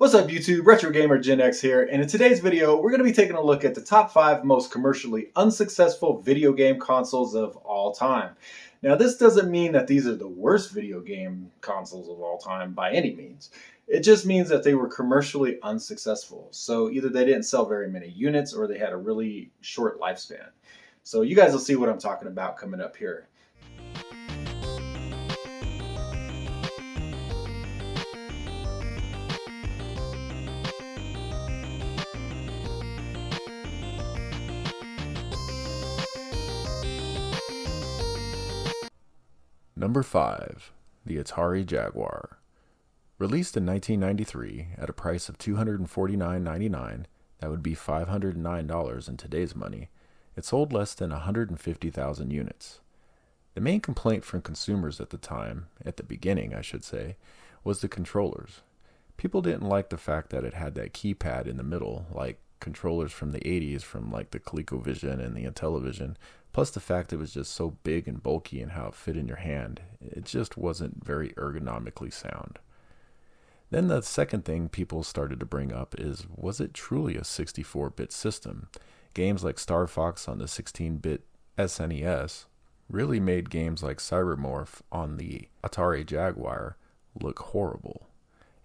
What's up YouTube, Retro Gamer Gen X here, and in today's video we're going to be taking a look at the top 5 most commercially unsuccessful video game consoles of all time. Now this doesn't mean that these are the worst video game consoles of all time by any means. It just means that they were commercially unsuccessful. So either they didn't sell very many units or they had a really short lifespan. So you guys will see what I'm talking about coming up here. Number 5. The Atari Jaguar. Released in 1993 at a price of $249.99, that would be $509 in today's money, it sold less than 150,000 units. The main complaint from consumers at the time, at the beginning I should say, was the controllers. People didn't like the fact that it had that keypad in the middle, like controllers from the 80s from like the ColecoVision and the Intellivision, plus the fact it was just so big and bulky and how it fit in your hand. It just wasn't very ergonomically sound. Then the second thing people started to bring up is, was it truly a 64-bit system? Games like Star Fox on the 16-bit SNES really made games like Cybermorph on the Atari Jaguar look horrible.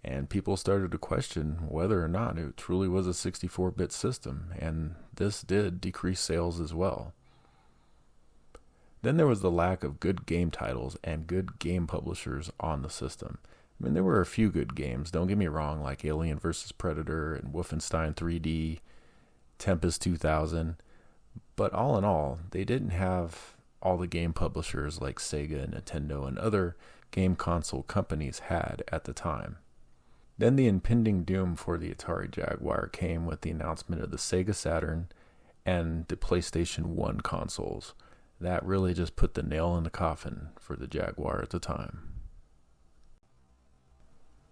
And people started to question whether or not it truly was a 64-bit system, and this did decrease sales as well. Then there was the lack of good game titles and good game publishers on the system. I mean, there were a few good games, don't get me wrong, like Alien vs. Predator and Wolfenstein 3D, Tempest 2000, but all in all, they didn't have all the game publishers like Sega, Nintendo, and other game console companies had at the time. Then the impending doom for the Atari Jaguar came with the announcement of the Sega Saturn and the PlayStation 1 consoles. That really just put the nail in the coffin for the Jaguar at the time.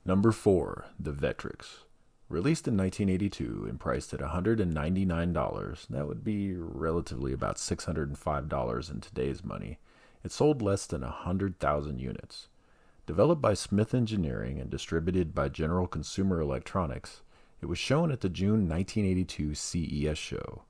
Number 4. The Vectrex. Released in 1982 and priced at $199, that would be relatively about $605 in today's money. It sold less than 100,000 units. Developed by Smith Engineering and distributed by General Consumer Electronics, it was shown at the June 1982 CES show.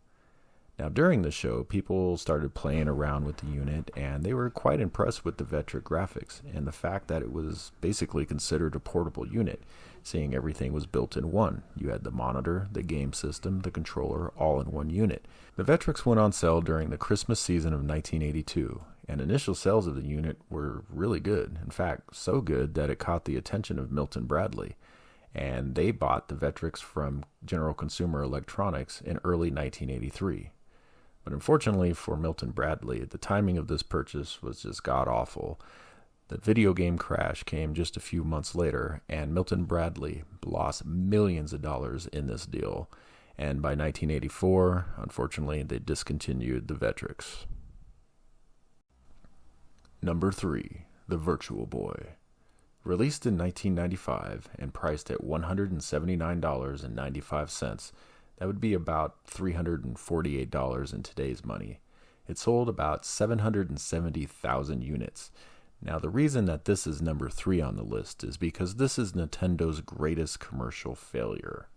Now during the show, people started playing around with the unit and they were quite impressed with the Vectrex graphics and the fact that it was basically considered a portable unit, seeing everything was built in one. You had the monitor, the game system, the controller, all in one unit. The Vectrex went on sale during the Christmas season of 1982, and initial sales of the unit were really good. In fact, so good that it caught the attention of Milton Bradley, and they bought the Vectrex from General Consumer Electronics in early 1983. But unfortunately for Milton Bradley, the timing of this purchase was just god-awful. The video game crash came just a few months later, and Milton Bradley lost millions of dollars in this deal. And by 1984, unfortunately, they discontinued the Vectrex. Number 3. The Virtual Boy. Released in 1995 and priced at $179.95, that would be about $348 in today's money. It sold about 770,000 units. Now the reason that this is number 3 on the list is because this is Nintendo's greatest commercial failure.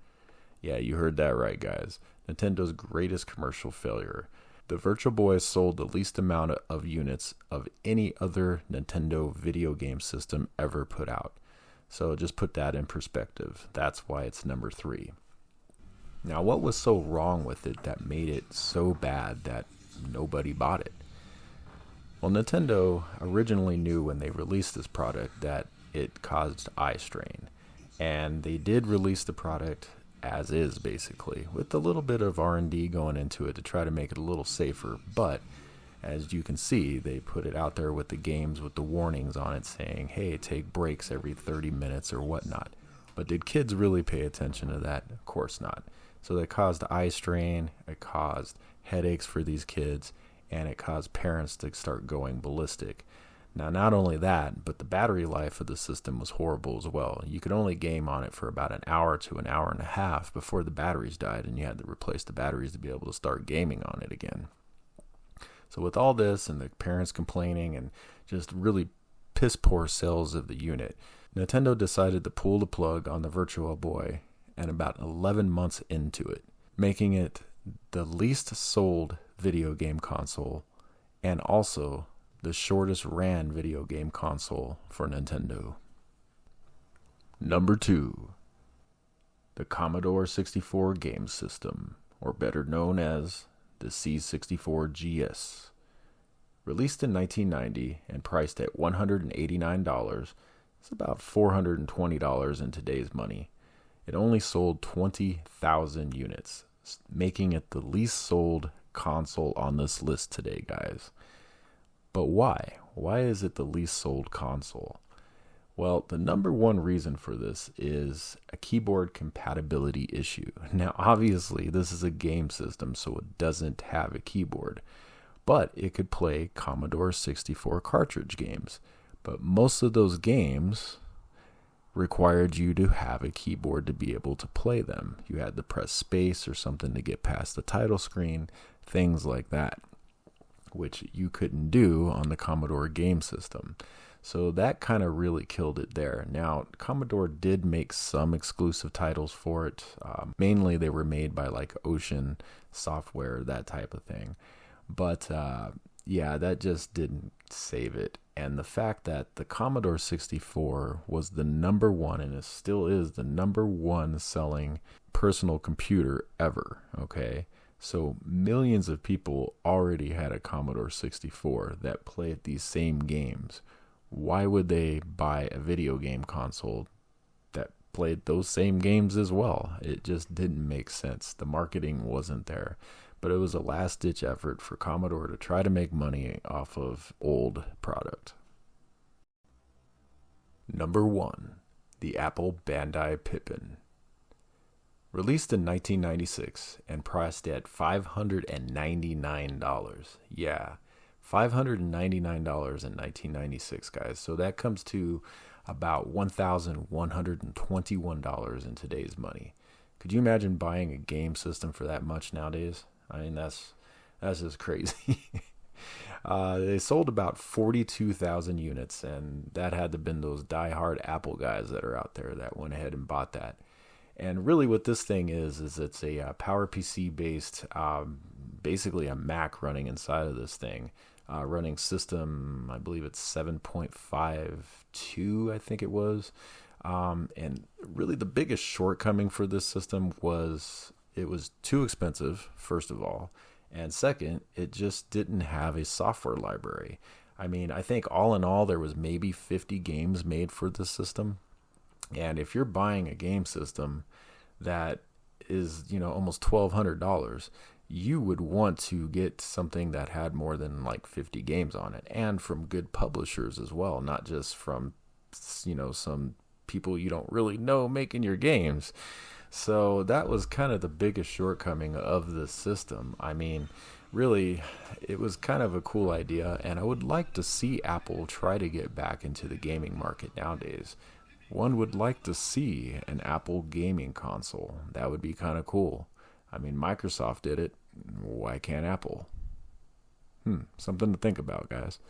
Yeah, you heard that right, guys. Nintendo's greatest commercial failure. The Virtual Boy sold the least amount of units of any other Nintendo video game system ever put out. So just put that in perspective. That's why it's number 3. Now, what was so wrong with it that made it so bad that nobody bought it? Well, Nintendo originally knew when they released this product that it caused eye strain. And they did release the product as is, basically, with a little bit of R&D going into it to try to make it a little safer. But as you can see, they put it out there with the games with the warnings on it saying, hey, take breaks every 30 minutes or whatnot. But did kids really pay attention to that? Of course not. So that caused eye strain, it caused headaches for these kids, and it caused parents to start going ballistic. Now, not only that, but the battery life of the system was horrible as well. You could only game on it for about an hour to an hour and a half before the batteries died, and you had to replace the batteries to be able to start gaming on it again. So with all this and the parents complaining and just really piss poor sales of the unit, Nintendo decided to pull the plug on the Virtual Boy and about 11 months into it, making it the least sold video game console and also the shortest ran video game console for Nintendo. Number 2. The Commodore 64 game system, or better known as the C64 GS. Released in 1990 and priced at $189, it's about $420 in today's money. It only sold 20,000 units, making it the least sold console on this list today, guys. But why? Why is it the least sold console? Well, the number one reason for this is a keyboard compatibility issue. Now, obviously, this is a game system, so it doesn't have a keyboard, but it could play Commodore 64 cartridge games. But most of those games required you to have a keyboard to be able to play them. You had to press space or something to get past the title screen, things like that, which you couldn't do on the Commodore game system. So that kind of really killed it there. Now, Commodore did make some exclusive titles for it. Mainly they were made by like Ocean Software, that type of thing. But yeah, that just didn't save it. And the fact that the Commodore 64 was the number one, and it still is the number one selling personal computer ever, okay? So millions of people already had a Commodore 64 that played these same games. Why would they buy a video game console that played those same games as well? It just didn't make sense. The marketing wasn't there. But it was a last-ditch effort for Commodore to try to make money off of old product. Number 1. The Apple Bandi Pippin. Released in 1996 and priced at $599. Yeah, $599 in 1996, guys. So that comes to about $1,121 in today's money. Could you imagine buying a game system for that much nowadays? I mean, that's just crazy. They sold about 42,000 units, and that had to have been those die-hard Apple guys that are out there that went ahead and bought that. And really what this thing is it's a PowerPC based, basically a Mac running inside of this thing, running system, I believe it's 7.52, I think it was. And really the biggest shortcoming for this system was it was too expensive, first of all. And second, it just didn't have a software library. I mean, I think all in all, there was maybe 50 games made for this system. And if you're buying a game system that is, almost $1,200, you would want to get something that had more than like 50 games on it, and from good publishers as well, not just from, some people you don't really know making your games. So that was kind of the biggest shortcoming of this system. I mean, really, it was kind of a cool idea, and I would like to see Apple try to get back into the gaming market nowadays. One would like to see an Apple gaming console. That would be kind of cool. I mean, Microsoft did it. Why can't Apple? Something to think about, guys.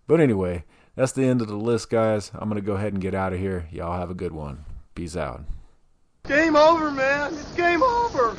But anyway, that's the end of the list, guys. I'm going to go ahead and get out of here. Y'all have a good one. Peace out. Game over, man. It's game over.